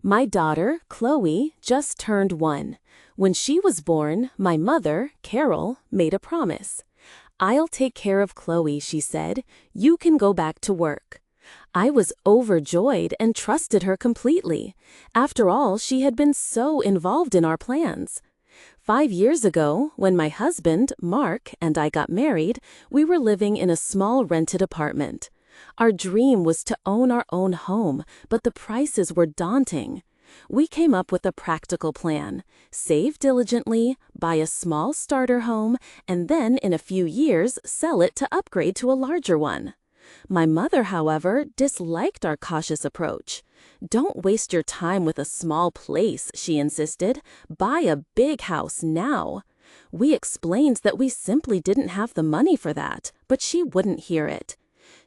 My daughter, Chloe, just turned 1. When she was born, my mother, Carol, made a promise. "I'll take care of Chloe," she said. "You can go back to work." I was overjoyed and trusted her completely. After all, she had been so involved in our plans. 5 years ago, when my husband, Mark, and I got married, we were living in a small rented apartment. Our dream was to own our own home, but the prices were daunting. We came up with a practical plan: save diligently, buy a small starter home, and then in a few years sell it to upgrade to a larger one. My mother, however, disliked our cautious approach. "Don't waste your time with a small place," she insisted. "Buy a big house now." We explained that we simply didn't have the money for that, but she wouldn't hear it.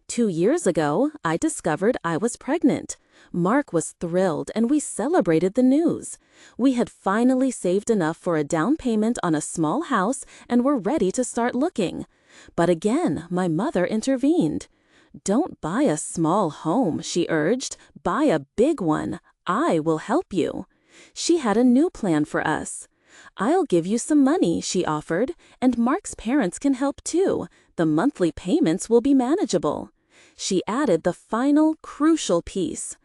2 years ago, I discovered I was pregnant. Mark was thrilled, and we celebrated the news. We had finally saved enough for a down payment on a small house and were ready to start looking. But again, my mother intervened. "Don't buy a small home," she urged. "Buy a big one. I will help you." She had a new plan for us. "I'll give you some money," she offered, "and Mark's parents can help too. The monthly payments will be manageable." She added the final, crucial piece: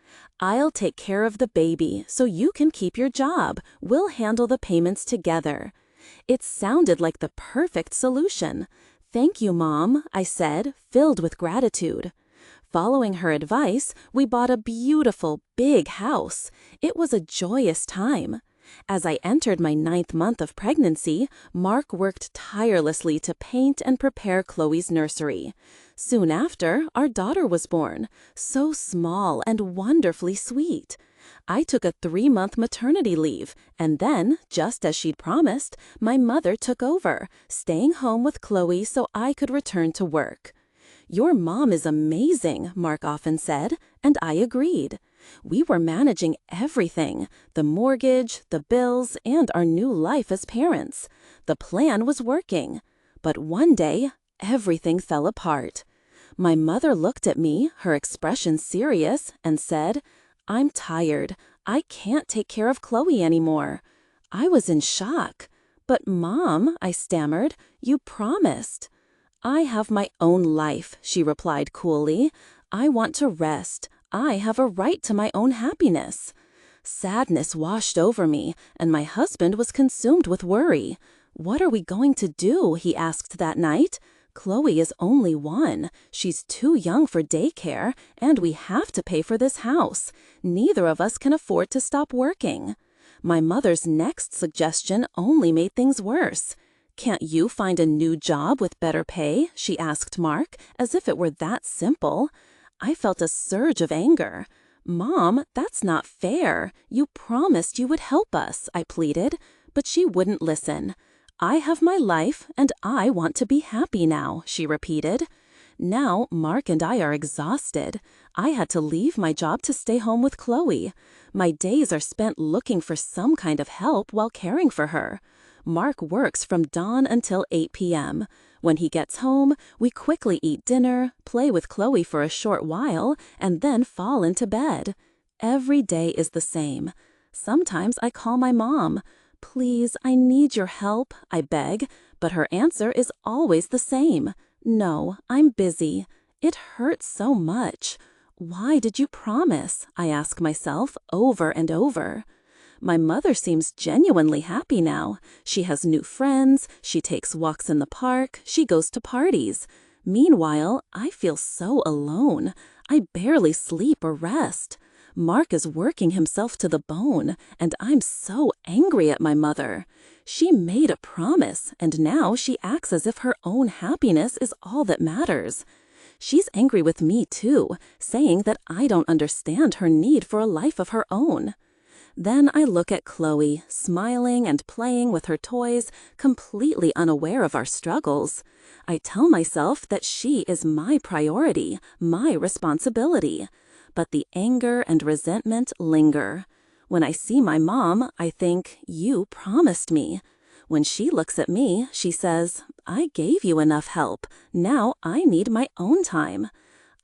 "I'll take care of the baby, so you can keep your job. We'll handle the payments together." It sounded like the perfect solution. "Thank you, Mom," I said, filled with gratitude. Following her advice, we bought a beautiful, big house. It was a joyous time. As I entered my 9th month of pregnancy, Mark worked tirelessly to paint and prepare Chloe's nursery. Soon after, our daughter was born, so small and wonderfully sweet. I took a 3-month maternity leave, and then, just as she'd promised, my mother took over, staying home with Chloe so I could return to work. "Your mom is amazing," Mark often said, and I agreed. We were managing everything: the mortgage, the bills, and our new life as parents. The plan was working. But one day, everything fell apart. My mother looked at me, her expression serious, and said, "I'm tired. I can't take care of Chloe anymore." I was in shock. "But Mom," I stammered, "you promised." "I have my own life," she replied coolly. "I want to rest. I have a right to my own happiness." Sadness washed over me, and my husband was consumed with worry. "What are we going to do?" he asked that night. "Chloe is only 1. She's too young for daycare, and we have to pay for this house. Neither of us can afford to stop working." My mother's next suggestion only made things worse. "Can't you find a new job with better pay?" she asked Mark, as if it were that simple. I felt a surge of anger. "Mom, that's not fair. You promised you would help us," I pleaded, but she wouldn't listen. "I have my life, and I want to be happy now," she repeated. Now Mark and I are exhausted. I had to leave my job to stay home with Chloe. My days are spent looking for some kind of help while caring for her. Mark works from dawn until 8 p.m. When he gets home, we quickly eat dinner, play with Chloe for a short while, and then fall into bed. Every day is the same. Sometimes I call my mom. "Please, I need your help," I beg, but her answer is always the same: "No, I'm busy." It hurts so much. Why did you promise? I ask myself over and over. My mother seems genuinely happy now. She has new friends, she takes walks in the park, she goes to parties. Meanwhile, I feel so alone. I barely sleep or rest. Mark is working himself to the bone, and I'm so angry at my mother. She made a promise, and now she acts as if her own happiness is all that matters. She's angry with me too, saying that I don't understand her need for a life of her own. Then I look at Chloe, smiling and playing with her toys, completely unaware of our struggles. I tell myself that she is my priority, my responsibility. But the anger and resentment linger. When I see my mom, I think, "You promised me." When she looks at me, she says, "I gave you enough help. Now I need my own time."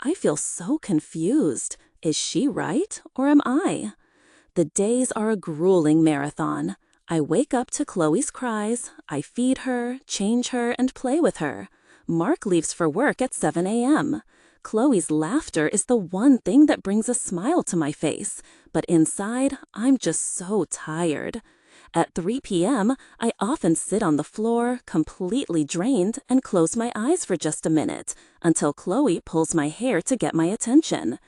I feel so confused. Is she right, or am I? The days are a grueling marathon. I wake up to Chloe's cries, I feed her, change her, and play with her. Mark leaves for work at 7 a.m. Chloe's laughter is the one thing that brings a smile to my face, but inside, I'm just so tired. At 3 p.m., I often sit on the floor, completely drained, and close my eyes for just a minute, until Chloe pulls my hair to get my attention.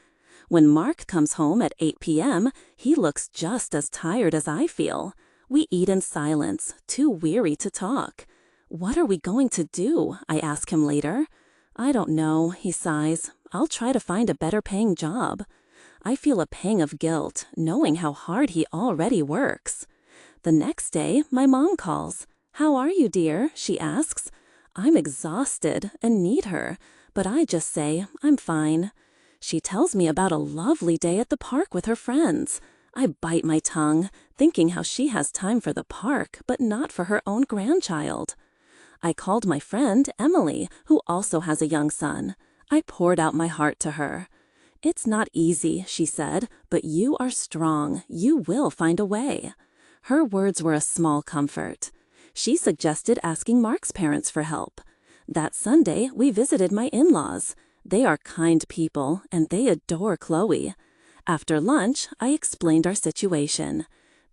When Mark comes home at 8 p.m., he looks just as tired as I feel. We eat in silence, too weary to talk. "What are we going to do?" I ask him later. "I don't know," he sighs. "I'll try to find a better paying job." I feel a pang of guilt, knowing how hard he already works. The next day, my mom calls. "How are you, dear?" she asks. I'm exhausted and need her, but I just say, "I'm fine." She tells me about a lovely day at the park with her friends. I bite my tongue, thinking how she has time for the park, but not for her own grandchild. I called my friend, Emily, who also has a young son. I poured out my heart to her. "It's not easy," she said, "but you are strong. You will find a way." Her words were a small comfort. She suggested asking Mark's parents for help. That Sunday, we visited my in-laws. They are kind people, and they adore Chloe. After lunch, I explained our situation.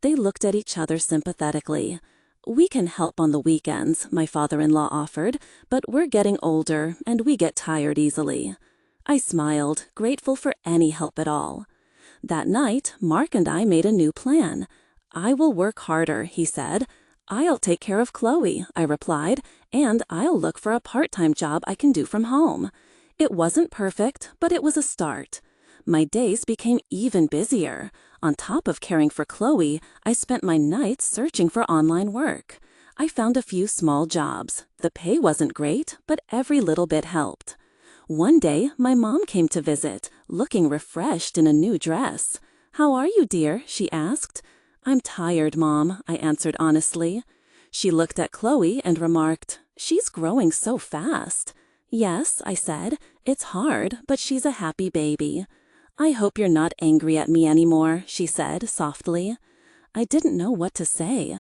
They looked at each other sympathetically. "We can help on the weekends," my father-in-law offered, "but we're getting older, and we get tired easily." I smiled, grateful for any help at all. That night, Mark and I made a new plan. "I will work harder," he said. "I'll take care of Chloe," I replied, "and I'll look for a part-time job I can do from home." It wasn't perfect, but it was a start. My days became even busier. On top of caring for Chloe, I spent my nights searching for online work. I found a few small jobs. The pay wasn't great, but every little bit helped. One day, my mom came to visit, looking refreshed in a new dress. "How are you, dear?" she asked. "I'm tired, Mom," I answered honestly. She looked at Chloe and remarked, "She's growing so fast." "Yes," I said, "it's hard, but she's a happy baby." "I hope you're not angry at me anymore," she said softly. I didn't know what to say.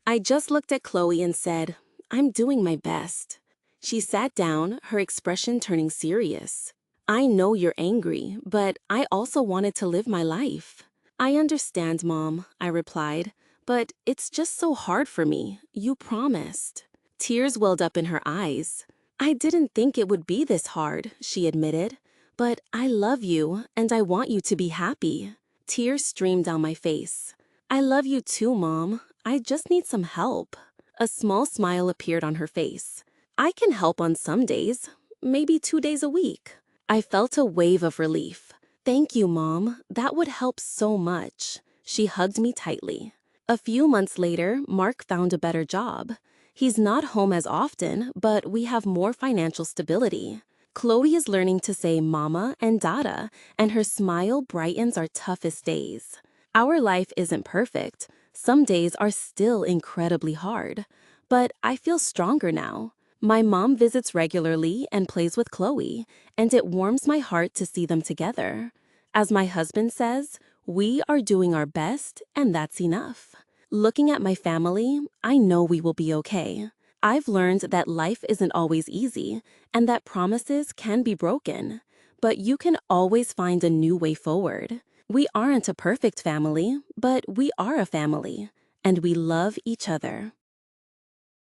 I just looked at Chloe and said, "I'm doing my best." She sat down, her expression turning serious. "I know you're angry, but I also wanted to live my life." "I understand, Mom," I replied, "but it's just so hard for me. You promised." Tears welled up in her eyes. "I didn't think it would be this hard," she admitted. "But I love you, and I want you to be happy." Tears streamed down my face. "I love you too, Mom. I just need some help." A small smile appeared on her face. "I can help on some days, maybe 2 days a week." I felt a wave of relief. "Thank you, Mom. That would help so much." She hugged me tightly. A few months later, Mark found a better job. He's not home as often, but we have more financial stability. Chloe is learning to say mama and dada, and her smile brightens our toughest days. Our life isn't perfect. Some days are still incredibly hard. But I feel stronger now. My mom visits regularly and plays with Chloe, and it warms my heart to see them together. As my husband says, we are doing our best, and that's enough. Looking at my family, I know we will be okay. I've learned that life isn't always easy, and that promises can be broken. But you can always find a new way forward. We aren't a perfect family, but we are a family, and we love each other.